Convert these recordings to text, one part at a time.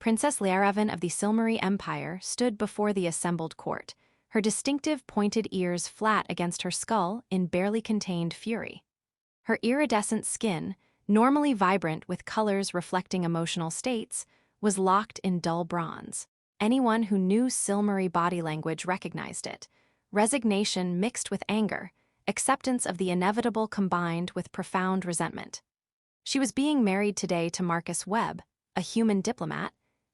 Princess Liaravan of the Silmari Empire stood before the assembled court, her distinctive pointed ears flat against her skull in barely contained fury. Her iridescent skin, normally vibrant with colors reflecting emotional states, was locked in dull bronze. Anyone who knew Silmari body language recognized it. Resignation mixed with anger, acceptance of the inevitable combined with profound resentment. She was being married today to Marcus Webb, a human diplomat,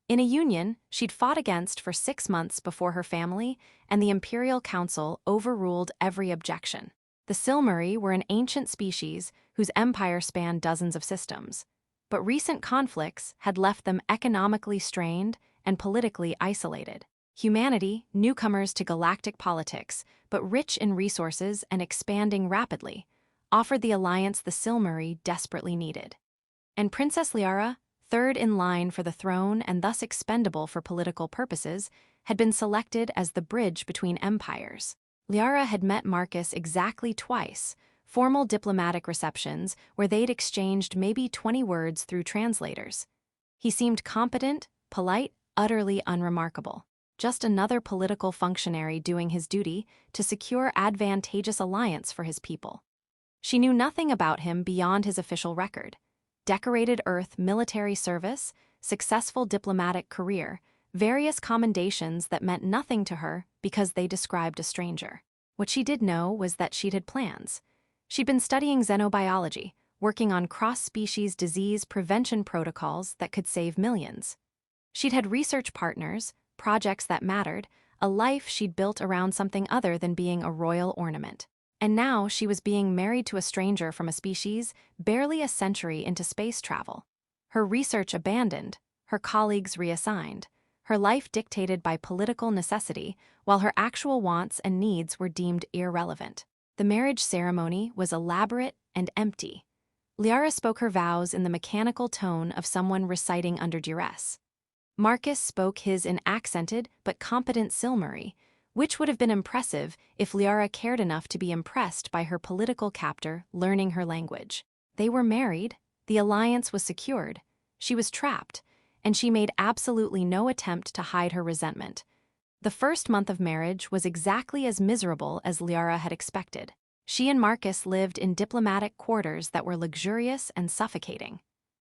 in a union she'd fought against for 6 months before her family and the Imperial Council overruled every objection. The Silmari were an ancient species whose empire spanned dozens of systems, but recent conflicts had left them economically strained and politically isolated. Humanity, newcomers to galactic politics, but rich in resources and expanding rapidly, offered the alliance the Silmari desperately needed. And Princess Liara, third in line for the throne and thus expendable for political purposes, had been selected as the bridge between empires. Liara had met Marcus exactly twice, formal diplomatic receptions where they'd exchanged maybe 20 words through translators. He seemed competent, polite, utterly unremarkable. Just another political functionary doing his duty to secure advantageous alliance for his people. She knew nothing about him beyond his official record. Decorated Earth military service, successful diplomatic career, various commendations that meant nothing to her because they described a stranger. What she did know was that she'd had plans. She'd been studying xenobiology, working on cross-species disease prevention protocols that could save millions. She'd had research partners, projects that mattered, a life she'd built around something other than being a royal ornament. And now she was being married to a stranger from a species barely a century into space travel. Her research abandoned, her colleagues reassigned, her life dictated by political necessity, while her actual wants and needs were deemed irrelevant. The marriage ceremony was elaborate and empty. Liara spoke her vows in the mechanical tone of someone reciting under duress. Marcus spoke his in accented but competent Silmari, which would have been impressive if Liara cared enough to be impressed by her political captor learning her language. They were married, the alliance was secured, she was trapped, and she made absolutely no attempt to hide her resentment. The first month of marriage was exactly as miserable as Liara had expected. She and Marcus lived in diplomatic quarters that were luxurious and suffocating.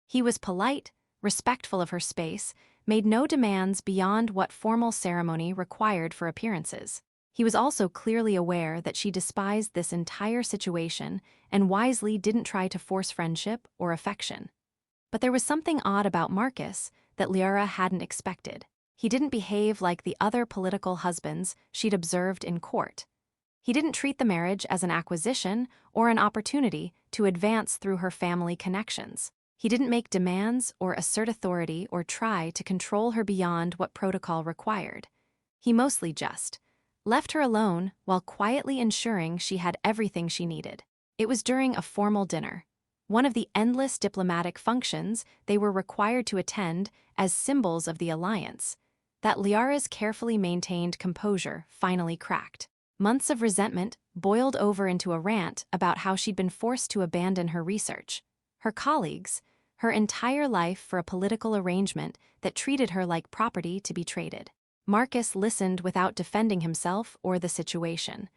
He was polite, respectful of her space, made no demands beyond what formal ceremony required for appearances. He was also clearly aware that she despised this entire situation and wisely didn't try to force friendship or affection. But there was something odd about Marcus that Liara hadn't expected. He didn't behave like the other political husbands she'd observed in court. He didn't treat the marriage as an acquisition or an opportunity to advance through her family connections. He didn't make demands or assert authority or try to control her beyond what protocol required. He mostly just left her alone while quietly ensuring she had everything she needed. It was during a formal dinner, one of the endless diplomatic functions they were required to attend as symbols of the alliance, that Liara's carefully maintained composure finally cracked. Months of resentment boiled over into a rant about how she'd been forced to abandon her research, her colleagues, her entire life for a political arrangement that treated her like property to be traded. Marcus listened without defending himself or the situation.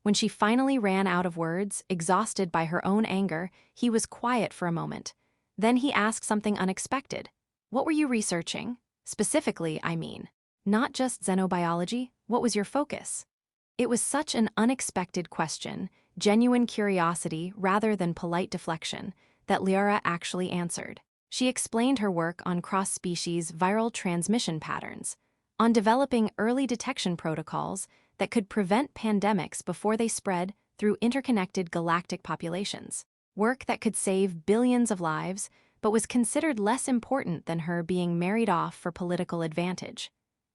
When she finally ran out of words, exhausted by her own anger, he was quiet for a moment. Then he asked something unexpected. "What were you researching? Specifically, I mean. Not just xenobiology, what was your focus?" It was such an unexpected question, genuine curiosity rather than polite deflection, that Liara actually answered. She explained her work on cross-species viral transmission patterns, on developing early detection protocols that could prevent pandemics before they spread through interconnected galactic populations. Work that could save billions of lives, but was considered less important than her being married off for political advantage.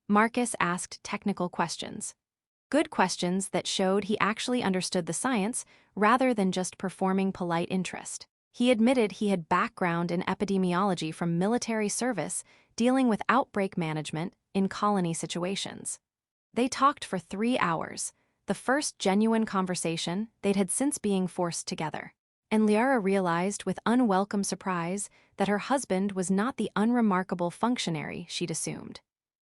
Marcus asked technical questions. Good questions that showed he actually understood the science rather than just performing polite interest. He admitted he had background in epidemiology from military service dealing with outbreak management in colony situations. They talked for 3 hours, the first genuine conversation they'd had since being forced together. and Liara realized with unwelcome surprise that her husband was not the unremarkable functionary she'd assumed.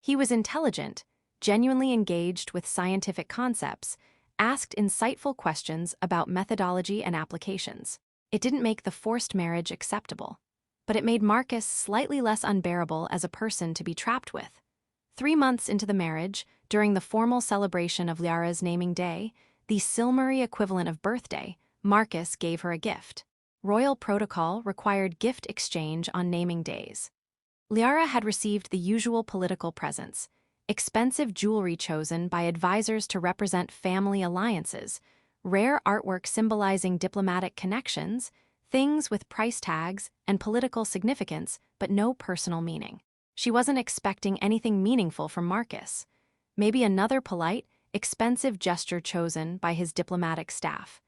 He was intelligent, genuinely engaged with scientific concepts, asked insightful questions about methodology and applications. It didn't make the forced marriage acceptable, but it made Marcus slightly less unbearable as a person to be trapped with. 3 months into the marriage, during the formal celebration of Liara's naming day, the Silmary equivalent of birthday, Marcus gave her a gift. Royal protocol required gift exchange on naming days. Liara had received the usual political presents, expensive jewelry chosen by advisors to represent family alliances, rare artwork symbolizing diplomatic connections, things with price tags and political significance but no personal meaning. She wasn't expecting anything meaningful from Marcus. Maybe another polite, expensive gesture chosen by his diplomatic staff.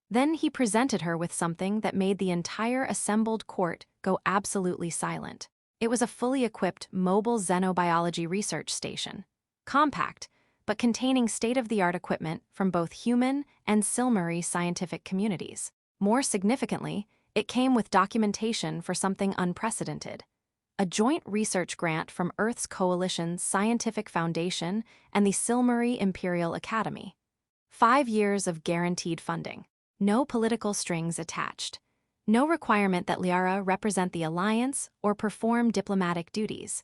Then he presented her with something that made the entire assembled court go absolutely silent. It was a fully equipped mobile xenobiology research station. Compact, but containing state-of-the-art equipment from both human and Silmary scientific communities. More significantly, it came with documentation for something unprecedented. A joint research grant from Earth's Coalition's Scientific Foundation and the Silmary Imperial Academy. 5 years of guaranteed funding. No political strings attached. No requirement that Liara represent the alliance or perform diplomatic duties.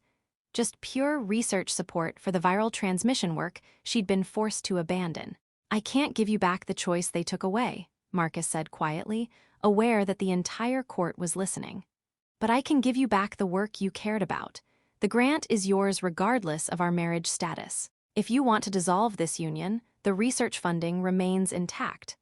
Just pure research support for the viral transmission work she'd been forced to abandon. "I can't give you back the choice they took away," Marcus said quietly, aware that the entire court was listening. "But I can give you back the work you cared about. The grant is yours regardless of our marriage status. If you want to dissolve this union, the research funding remains intact.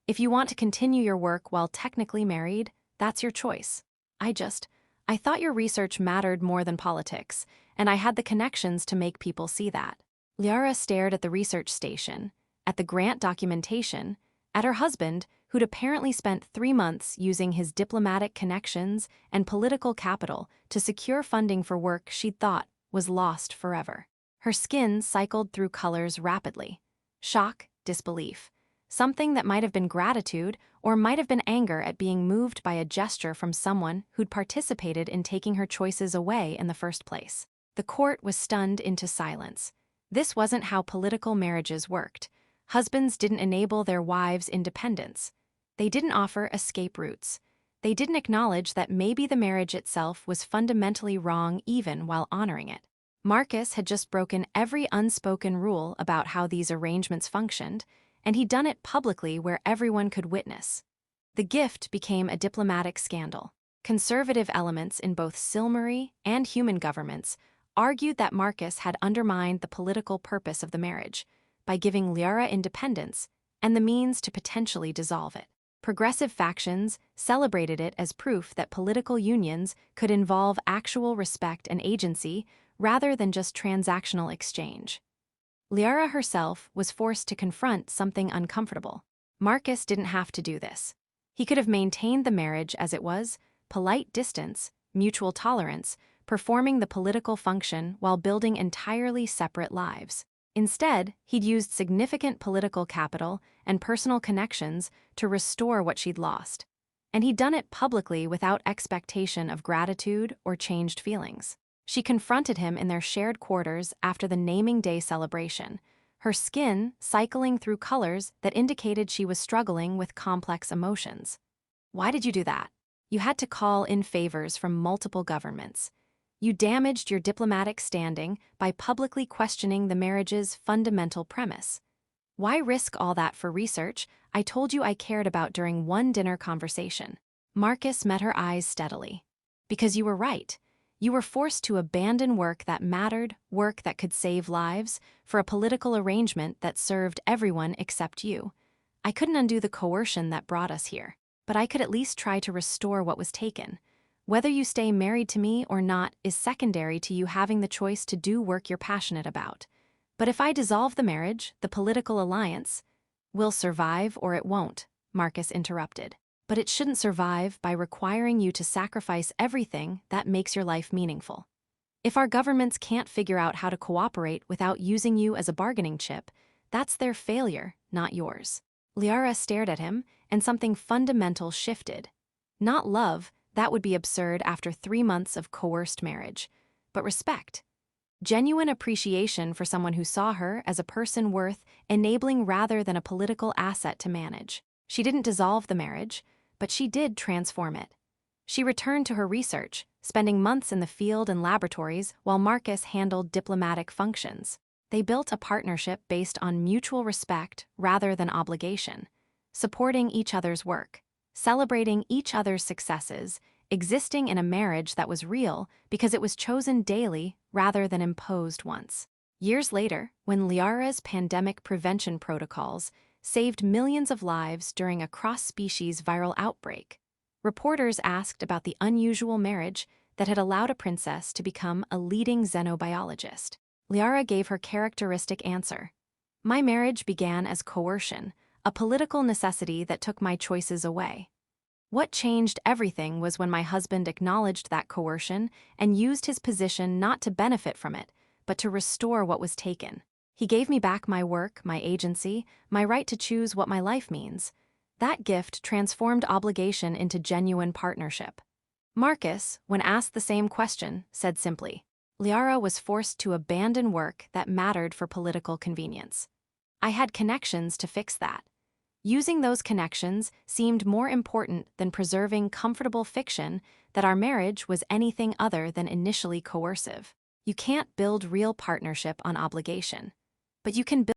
If you want to continue your work while technically married, that's your choice. I thought your research mattered more than politics, and I had the connections to make people see that." Liara stared at the research station, at the grant documentation, at her husband, who'd apparently spent 3 months using his diplomatic connections and political capital to secure funding for work she'd thought was lost forever. Her skin cycled through colors rapidly. Shock, disbelief. Something that might have been gratitude or might have been anger at being moved by a gesture from someone who'd participated in taking her choices away in the first place. The court was stunned into silence. This wasn't how political marriages worked. Husbands didn't enable their wives' independence. They didn't offer escape routes. They didn't acknowledge that maybe the marriage itself was fundamentally wrong even while honoring it. Marcus had just broken every unspoken rule about how these arrangements functioned, and he'd done it publicly where everyone could witness. The gift became a diplomatic scandal. Conservative elements in both Silmary and human governments argued that Marcus had undermined the political purpose of the marriage by giving Liara independence and the means to potentially dissolve it. Progressive factions celebrated it as proof that political unions could involve actual respect and agency rather than just transactional exchange. Liara herself was forced to confront something uncomfortable. Marcus didn't have to do this. He could have maintained the marriage as it was, polite distance, mutual tolerance, performing the political function while building entirely separate lives. Instead, he'd used significant political capital and personal connections to restore what she'd lost. And he'd done it publicly without expectation of gratitude or changed feelings. She confronted him in their shared quarters after the naming day celebration, her skin cycling through colors that indicated she was struggling with complex emotions. "Why did you do that? You had to call in favors from multiple governments. You damaged your diplomatic standing by publicly questioning the marriage's fundamental premise. Why risk all that for research I told you I cared about during one dinner conversation?" Marcus met her eyes steadily. "Because you were right. You were forced to abandon work that mattered, work that could save lives, for a political arrangement that served everyone except you. I couldn't undo the coercion that brought us here, but I could at least try to restore what was taken. Whether you stay married to me or not is secondary to you having the choice to do work you're passionate about. But if I dissolve the marriage, the political alliance will survive or it won't," Marcus interrupted. "But it shouldn't survive by requiring you to sacrifice everything that makes your life meaningful. If our governments can't figure out how to cooperate without using you as a bargaining chip, that's their failure, not yours." Liara stared at him, and something fundamental shifted. Not love, that would be absurd after 3 months of coerced marriage, but respect. Genuine appreciation for someone who saw her as a person worth enabling rather than a political asset to manage. She didn't dissolve the marriage, but she did transform it. She returned to her research, spending months in the field and laboratories while Marcus handled diplomatic functions. They built a partnership based on mutual respect rather than obligation, supporting each other's work, celebrating each other's successes, existing in a marriage that was real because it was chosen daily rather than imposed once. Years later, when Liara's pandemic prevention protocols saved millions of lives during a cross-species viral outbreak, reporters asked about the unusual marriage that had allowed a princess to become a leading xenobiologist. Liara gave her characteristic answer. "My marriage began as coercion, a political necessity that took my choices away. What changed everything was when my husband acknowledged that coercion and used his position not to benefit from it, but to restore what was taken. He gave me back my work, my agency, my right to choose what my life means. That gift transformed obligation into genuine partnership." Marcus, when asked the same question, said simply, "Liara was forced to abandon work that mattered for political convenience. I had connections to fix that. Using those connections seemed more important than preserving comfortable fiction that our marriage was anything other than initially coercive. You can't build real partnership on obligation, but you can build